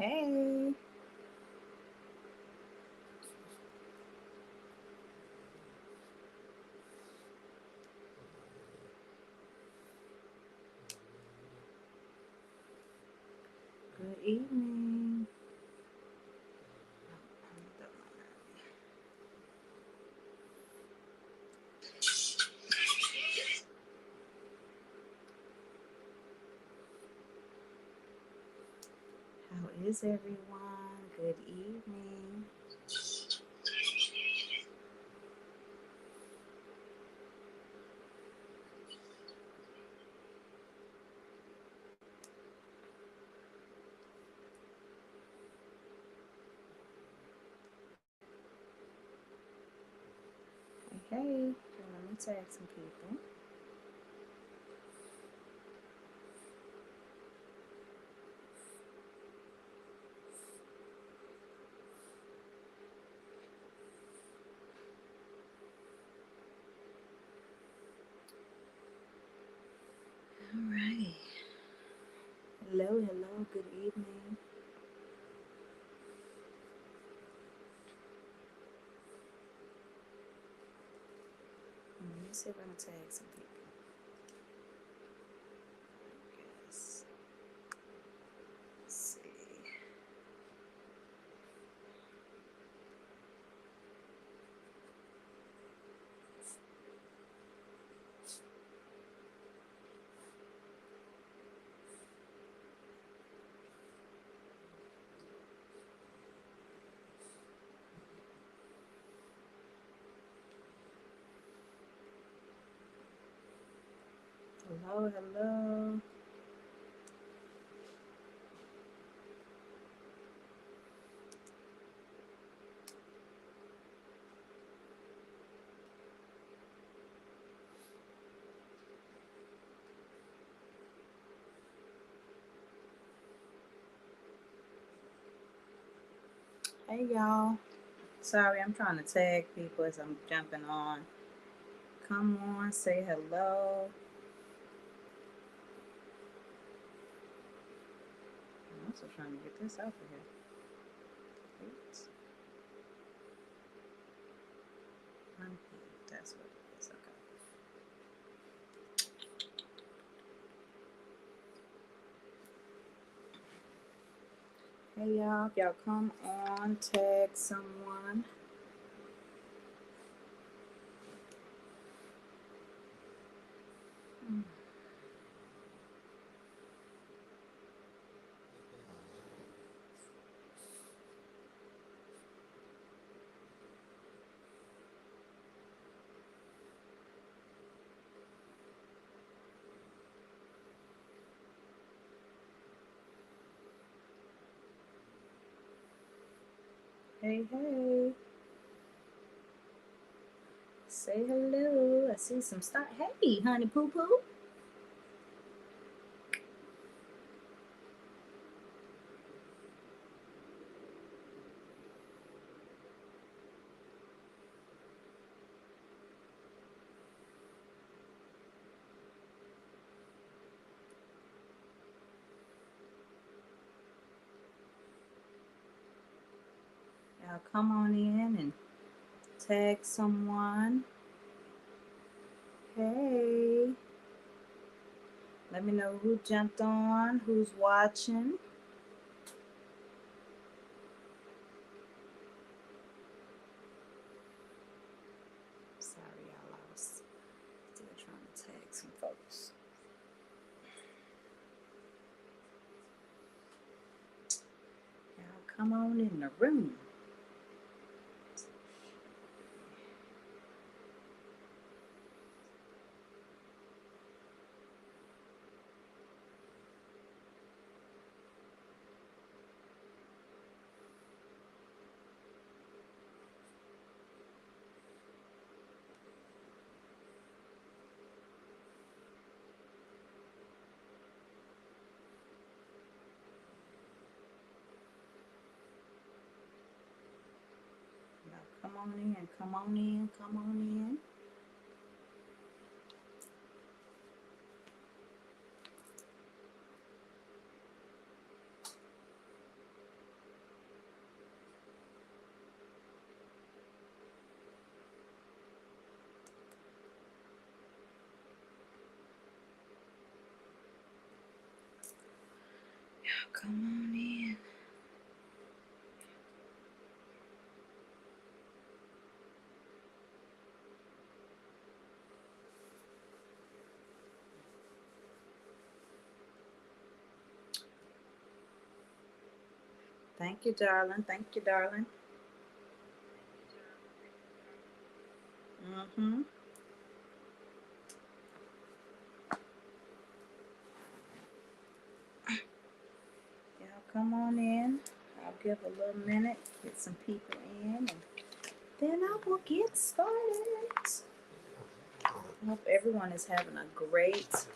Hey. Good evening. How is everyone? Good evening. Hey. Let me tag some people. All right. Hello. Good evening. Let me see if I can tag some people. Yes. Let's see. Hello. Hey, y'all. Sorry, I'm trying to tag people as I'm jumping on. Come on, say hello. I'm also trying to get this out of here. Oops. That's what it is. Okay. Hey y'all, if y'all come on, tag someone. Hey. Say hello. I see some stuff. Hey, honey poo poo. Y'all come on in and tag someone. Hey. Let me know who jumped on, who's watching. Sorry, y'all. I was still trying to tag some folks. Y'all come on in the room. Come on in. Thank you, darling. Thank you, darling. Mm-hmm. Y'all come on in. I'll give a little minute, get some people in, and then I will get started. I hope everyone is having a great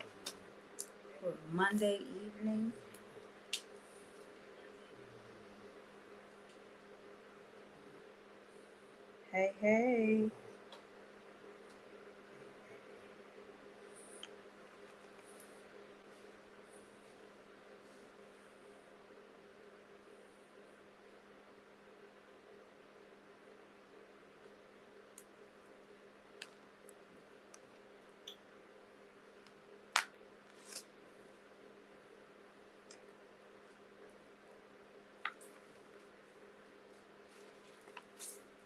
Monday evening. Hey, hey.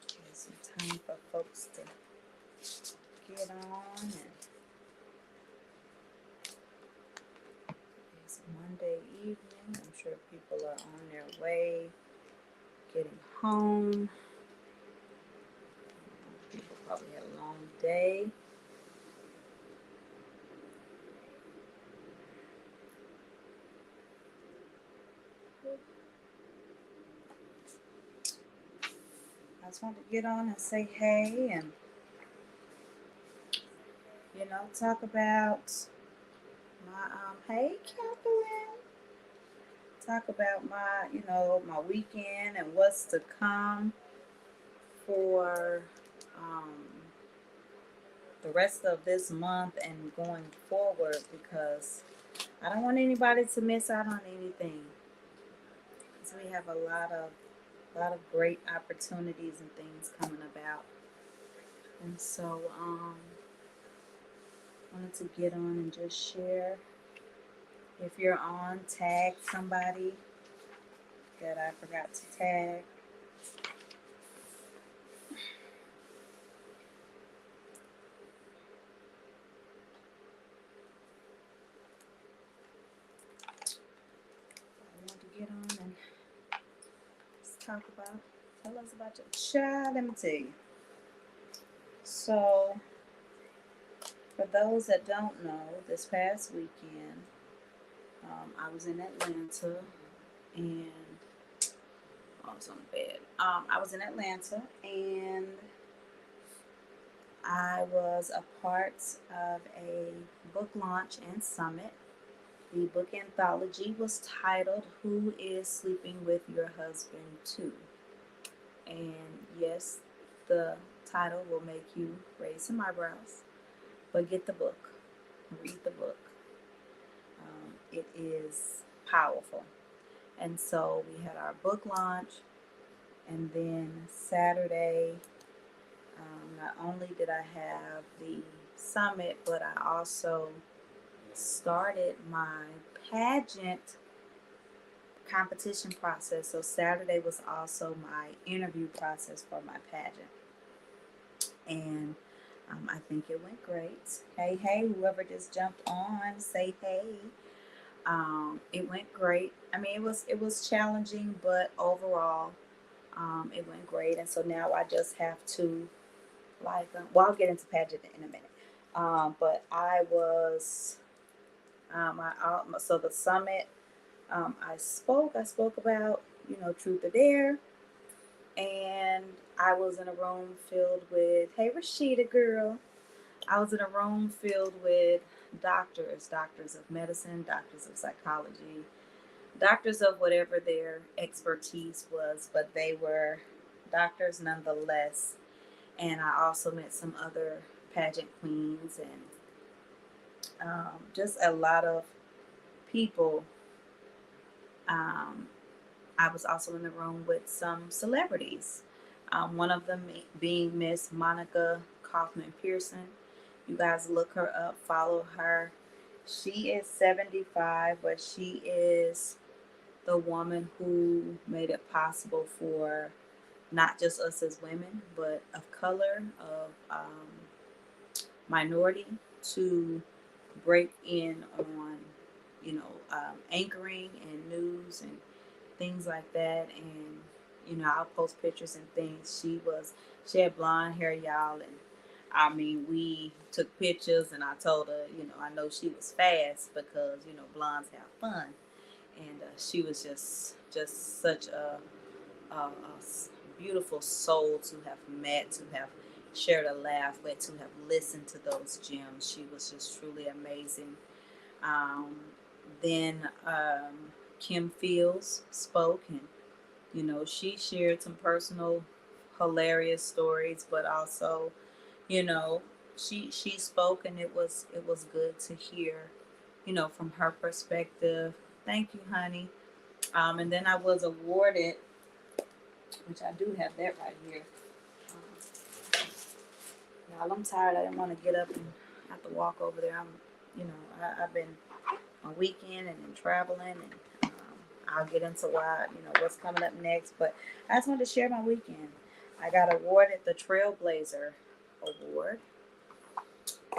Give some time for folks to get on. And it's Monday evening. I'm sure people are on their way, getting home. People probably had a long day. I just wanted to get on and say hey and, talk about my, hey, Catherine. Talk about my, my weekend and what's to come for um, the rest of this month and going forward because I don't want anybody to miss out on anything. Because we have a lot of great opportunities and things coming about. And so wanted to get on and just share. If you're on, tag somebody that I forgot to tag. I want to get on and let's talk about, tell us about your child. Let me tell you. So, for those that don't know, this past weekend, I was in Atlanta and I was on the bed. I was in Atlanta and I was a part of a book launch and summit. The book anthology was titled Who is Sleeping with Your Husband Too? And yes, the title will make you raise some eyebrows, but get the book, read the book. It is powerful. And so we had our book launch, and then Saturday, not only did I have the summit, but I also started my pageant competition process. So Saturday was also my interview process for my pageant. And I think it went great. Hey, hey, whoever just jumped on, say hey. It went great. I mean, it was challenging, but overall, it went great. And so now I just have to well, I'll get into pageant in a minute. But I was so the summit. I spoke about truth or dare, and I was in a room filled with hey Rashida girl. I was in a room filled with doctors of medicine, doctors of psychology, doctors of whatever their expertise was, but they were doctors nonetheless. And I also met some other pageant queens and just a lot of people. Um, I was also in the room with some celebrities. One of them being Miss Monica Kaufman Pearson. You guys look her up, follow her. She is 75, but she is the woman who made it possible for not just us as women, but of color, of minority, to break in on, anchoring and news and things like that. And I'll post pictures and things. She had blonde hair, y'all, and I mean, we took pictures, and I told her, I know she was fast because blondes have fun, and she was just such a beautiful soul to have met, to have shared a laugh with, to have listened to those gems. She was just truly amazing. Um, then Kim Fields spoke, and she shared some personal, hilarious stories, but also, you know, she spoke, and it was good to hear, from her perspective. Thank you, honey. And then I was awarded, which I do have that right here. Um, Y'all, I'm tired. I didn't want to get up and have to walk over there. I've been on weekend and then traveling, and I'll get into what's coming up next. But I just wanted to share my weekend. I got awarded the Trailblazer Award,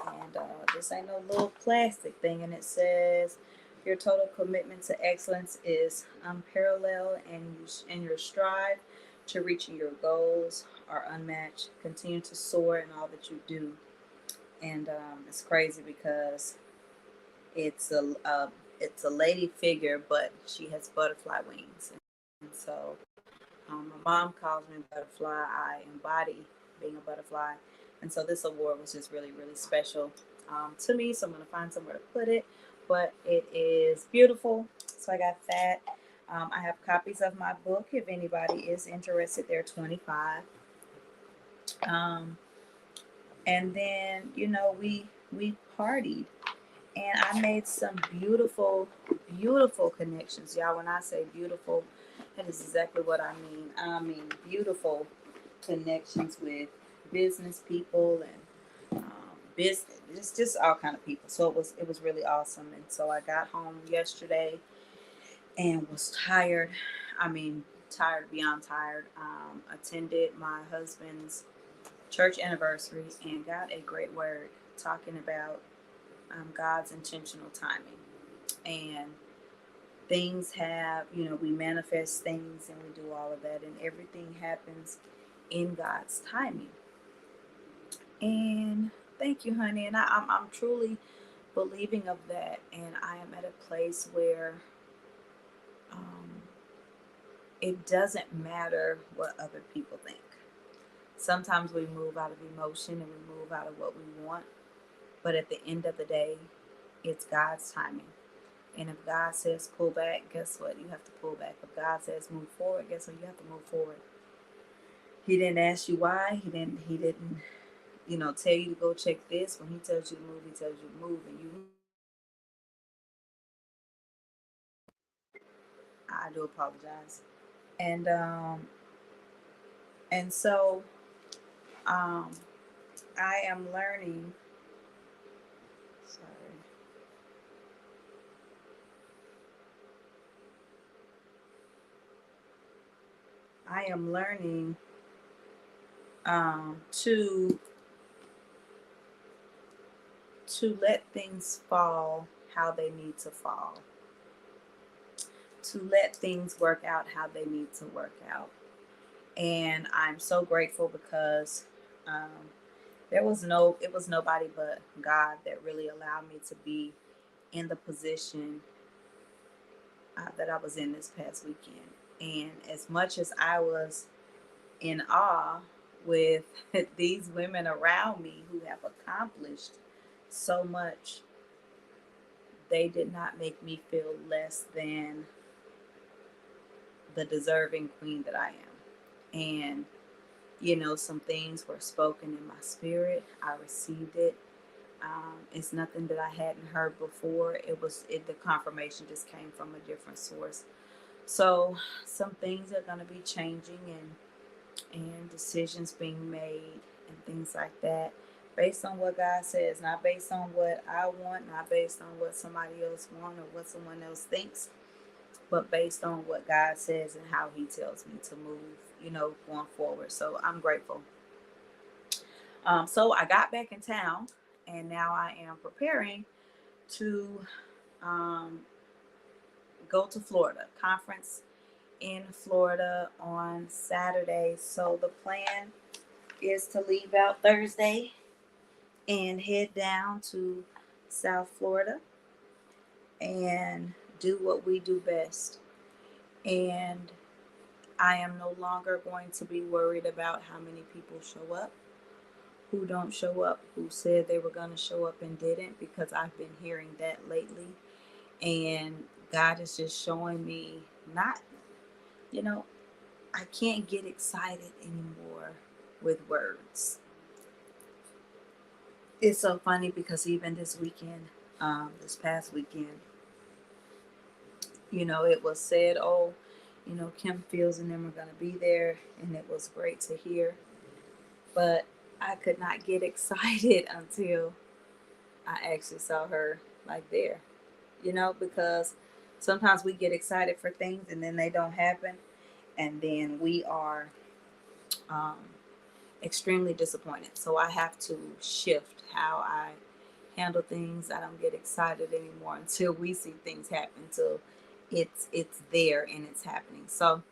and this ain't no little plastic thing, and it says your total commitment to excellence is unparalleled, and your strive to reaching your goals are unmatched. Continue to soar in all that you do. And it's crazy because it's a lady figure, but she has butterfly wings, and so my mom calls me butterfly. I embody being a butterfly, and so this award was just really, really special to me. So I'm gonna find somewhere to put it, but it is beautiful. So I got that. I have copies of my book if anybody is interested. They're 25. Um, and then we partied, and I made some beautiful, beautiful connections, y'all. When I say beautiful, that is exactly what I mean. I mean beautiful connections with business people and business, just all kind of people. So it was really awesome. And so I got home yesterday and was tired. I mean, tired beyond tired. Attended my husband's church anniversary and got a great word talking about God's intentional timing. And things have, we manifest things and we do all of that, and everything happens in God's timing. And thank you, honey. And I'm truly believing of that. And I am at a place where um, it doesn't matter what other people think. Sometimes we move out of emotion and we move out of what we want. But at the end of the day, it's God's timing. And if God says pull back, guess what? You have to pull back. If God says move forward, guess what? You have to move forward. He didn't ask you why. He didn't tell you to go check this. When he tells you to move, he tells you to move, and you. I do apologize. And so um I am learning. Sorry. I am learning to let things fall how they need to fall, to let things work out how they need to work out. And I'm so grateful because um, it was nobody but God that really allowed me to be in the position that I was in this past weekend. And as much as I was in awe with these women around me who have accomplished so much, they did not make me feel less than the deserving queen that I am. And some things were spoken in my spirit. I received it. It's nothing that I hadn't heard before. The confirmation just came from a different source. So some things are going to be changing, and decisions being made and things like that based on what God says, not based on what I want, not based on what somebody else wants or what someone else thinks, but based on what God says and how He tells me to move, going forward. So I'm grateful. So I got back in town, and now I am preparing to um, go to Florida. Conference in Florida on Saturday. So the plan is to leave out Thursday and head down to South Florida and do what we do best. And I am no longer going to be worried about how many people show up, who don't show up, who said they were going to show up and didn't, because I've been hearing that lately. And God is just showing me not, you know, I can't get excited anymore with words. It's so funny because even this weekend, this past weekend, it was said, oh, Kim Fields and them are going to be there. And it was great to hear. But I could not get excited until I actually saw her like there, because sometimes we get excited for things and then they don't happen. And then we are um, extremely disappointed. So I have to shift how I handle things. I don't get excited anymore until we see things happen, until it's there and it's happening. So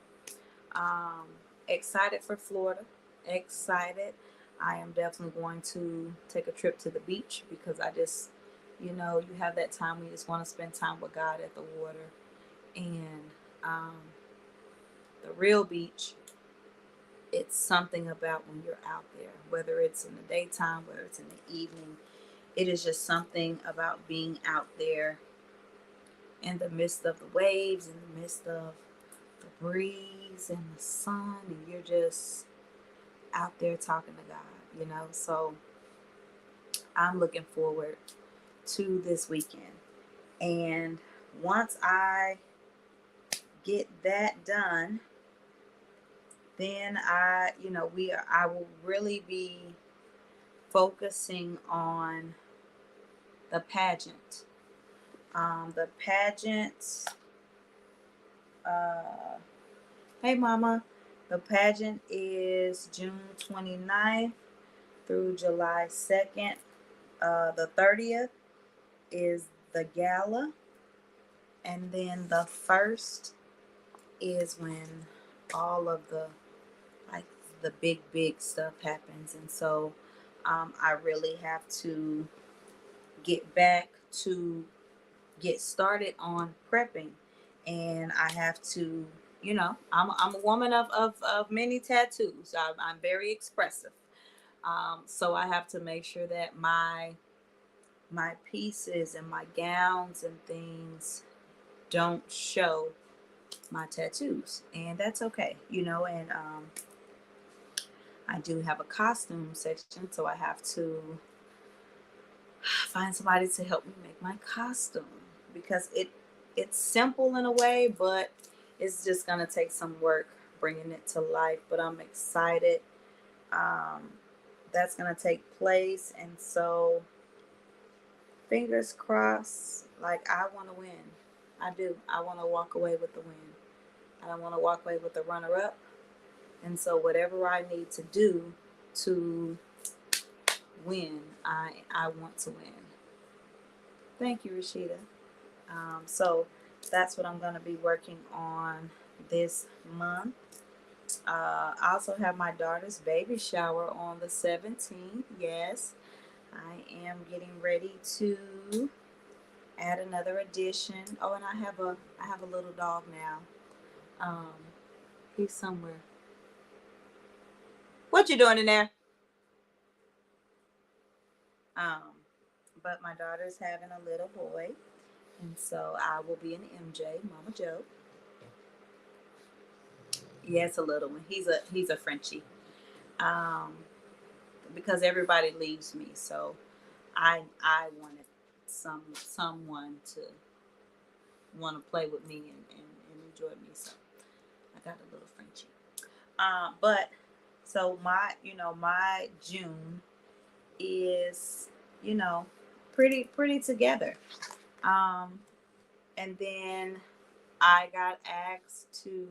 um, excited for Florida. Excited. I am definitely going to take a trip to the beach because I just, you have that time when you just want to spend time with God at the water. And um, the real beach, it's something about when you're out there, whether it's in the daytime, whether it's in the evening. It is just something about being out there in the midst of the waves, in the midst of the breeze and the sun, and you're just out there talking to God. So I'm looking forward to this weekend. And once I get that done, then I will really be focusing on the pageant. The pageant, uh, hey mama, the pageant is June 29th through July 2nd. The 30th is the gala. And then the first is when all of the like the big stuff happens. And so I really have to get back to get started on prepping. And I have to, I'm a woman of many tattoos. I'm very expressive. So I have to make sure that my pieces and my gowns and things don't show my tattoos, and that's okay, and I do have a costume section, so I have to find somebody to help me make my costume because it's simple in a way, but it's just gonna take some work bringing it to life. But I'm excited. um, that's gonna take place, and so fingers crossed. Like, I want to win. I do. I want to walk away with the win. I don't want to walk away with the runner up. And so whatever I need to do to win, I want to win. Thank you, Rashida. So that's what I'm going to be working on this month. I also have my daughter's baby shower on the 17th. Yes, I am getting ready to add another addition. Oh, and I have a little dog now. Um, he's somewhere. What you doing in there? Um, but my daughter's having a little boy, and so I will be an MJ, Mama Joe. Yes, a little one. He's a Frenchie. Um, because everybody leaves me, so I wanted someone to want to play with me and enjoy me. So I got a little Frenchie. But so my June is you know pretty together. Um, and then I got asked to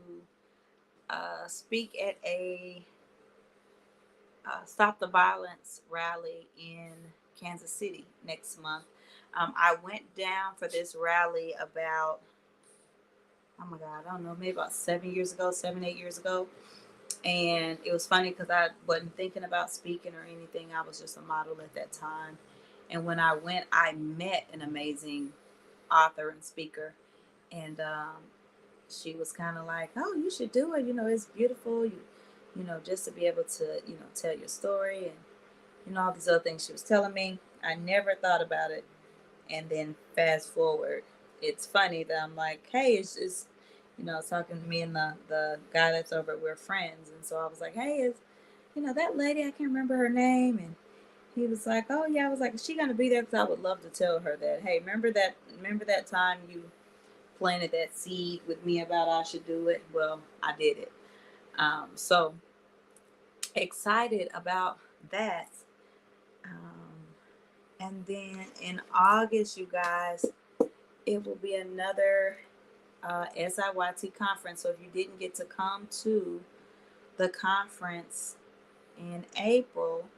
speak at a Stop the Violence rally in Kansas City next month. I went down for this rally about oh my God, I don't know, maybe about 7 years ago, 8 years ago. And it was funny because I wasn't thinking about speaking or anything. I was just a model at that time. And when I went, I met an amazing author and speaker. And she was kind of like, "Oh, you should do it. You know, it's beautiful. You know, just to be able to, tell your story and all these other things." She was telling me. I never thought about it. And then fast forward, it's funny that I'm like, "Hey, it's talking to me and the guy that's over. We're friends." And so I was like, "Hey, is that lady? I can't remember her name." And he was like, "Oh yeah." I was like, "Is she gonna be there?" Because I would love to tell her that. Hey, remember that time you planted that seed with me about I should do it. Well, I did it. So excited about that. Um, and then in August, you guys, it will be another SIYT conference. So if you didn't get to come to the conference in April,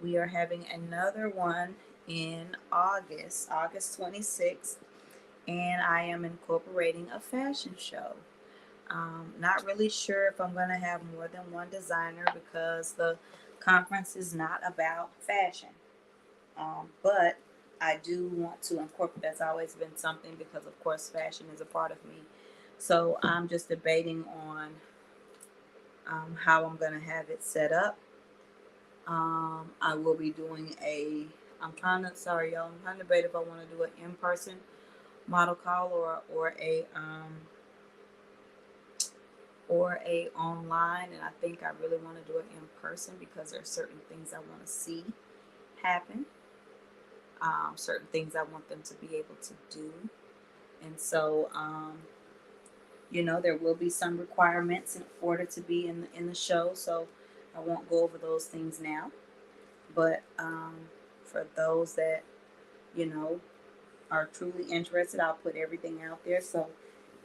we are having another one in August, August 26th, and I am incorporating a fashion show. Not really sure if I'm going to have more than one designer because the conference is not about fashion. But I do want to incorporate, that's always been something because, of course, fashion is a part of me. So I'm just debating on how I'm going to have it set up. I will be doing sorry y'all, I'm trying to debate if I want to do an in-person model call or a online, and I think I really want to do it in person because there are certain things I want to see happen, certain things I want them to be able to do. And so there will be some requirements in order to be in the show, so I won't go over those things now. But for those that you know are truly interested, I'll put everything out there so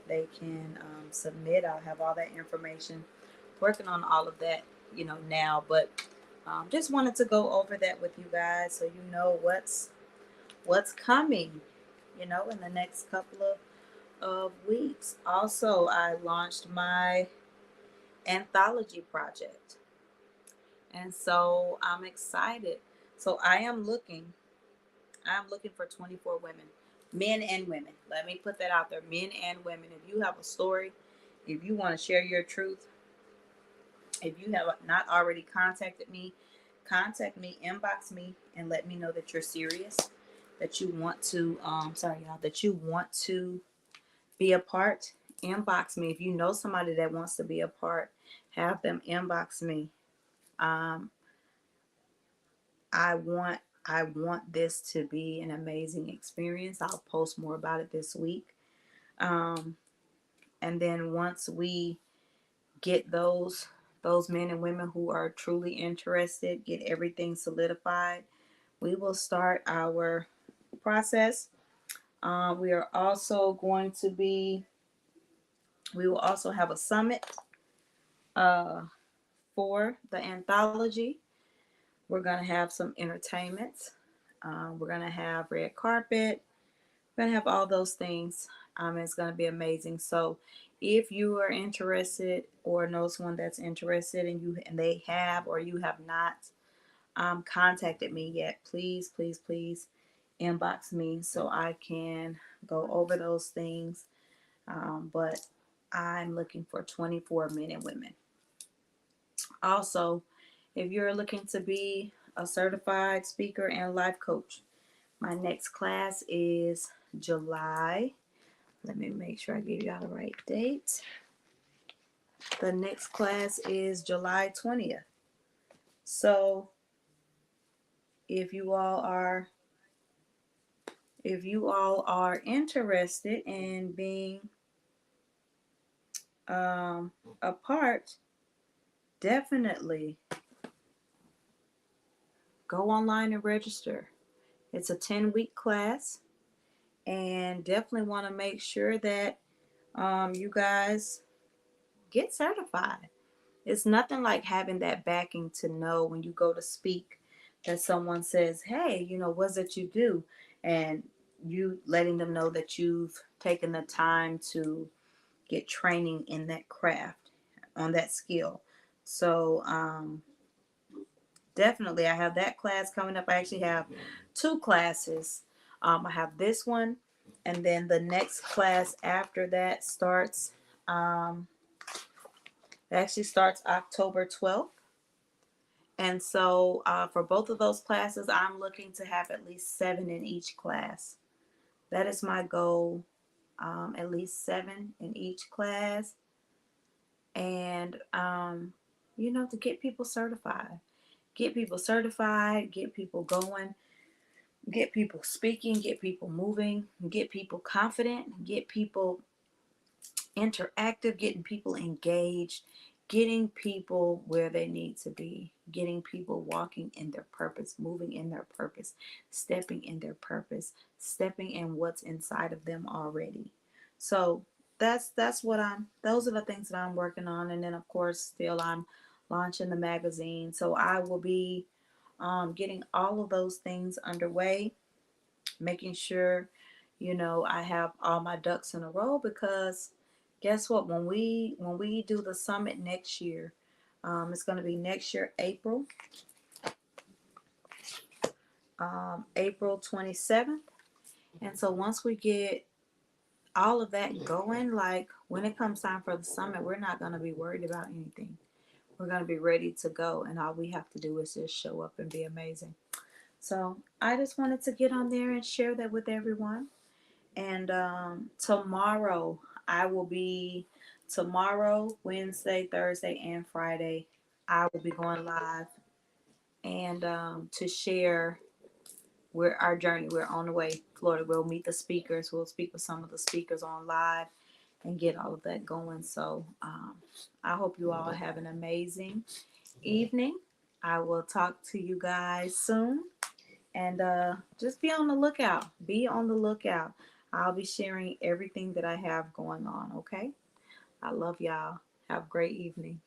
they can submit. I'll have all that information. Working on all of that, now, but just wanted to go over that with you guys so you know what's coming, in the next couple of weeks. Also, I launched my anthology project, and so I'm excited. So I'm looking for 24 women, men and women. Let me put that out there, men and women. If you have a story, if you want to share your truth, if you have not already contacted me, contact me, inbox me, and let me know that you're serious, that you want to, sorry y'all, that you want to be a part. Inbox me. If you know somebody that wants to be a part, have them inbox me. Um, I want I want this to be an amazing experience. I'll post more about it this week. Um, and then once we get those men and women who are truly interested, get everything solidified, we will start our process. We are also going to be we will also have a summit uh, for the anthology. We're going to have some entertainment. We're going to have red carpet. We're going to have all those things. It's going to be amazing. So if you are interested or know someone that's interested and they have or you have not contacted me yet, please, please, please inbox me so I can go over those things. But I'm looking for 24 men and women. Also, if you're looking to be a certified speaker and life coach, my next class is July. Let me make sure I give y'all the right date. The next class is July 20th. So if you all are interested in being a part, definitely go online and register. It's a 10-week class, and definitely want to make sure that you guys get certified. It's nothing like having that backing to know when you go to speak that someone says, "Hey, what's it you do?" And you letting them know that you've taken the time to get training in that craft, on that skill. So definitely, I have that class coming up. I actually have two classes. I have this one, and then the next class after that starts. It actually starts October 12th. And so for both of those classes, I'm looking to have at least 7 in each class. That is my goal, at least 7 in each class. And, to get people certified. Get people certified, get people going, get people speaking, get people moving, get people confident, get people interactive, getting people engaged, getting people where they need to be, getting people walking in their purpose, moving in their purpose, stepping in their purpose, stepping in what's inside of them already. So that's what those are the things that I'm working on. And then of course still I'm launching the magazine. So I will be getting all of those things underway, making sure, I have all my ducks in a row, because guess what? When we do the summit next year, it's going to be next year, April 27th. And so once we get all of that going, like when it comes time for the summit, we're not going to be worried about anything. We're going to be ready to go, and all we have to do is just show up and be amazing. So I just wanted to get on there and share that with everyone. And tomorrow, I will be, tomorrow, Wednesday, Thursday, and Friday, I will be going live and to share where our journey. We're on the way, Florida. We'll meet the speakers. We'll speak with some of the speakers on live and get all of that going. So I hope you all have an amazing evening. I will talk to you guys soon. And just be on the lookout. Be on the lookout. I'll be sharing everything that I have going on, okay? I love y'all. Have a great evening.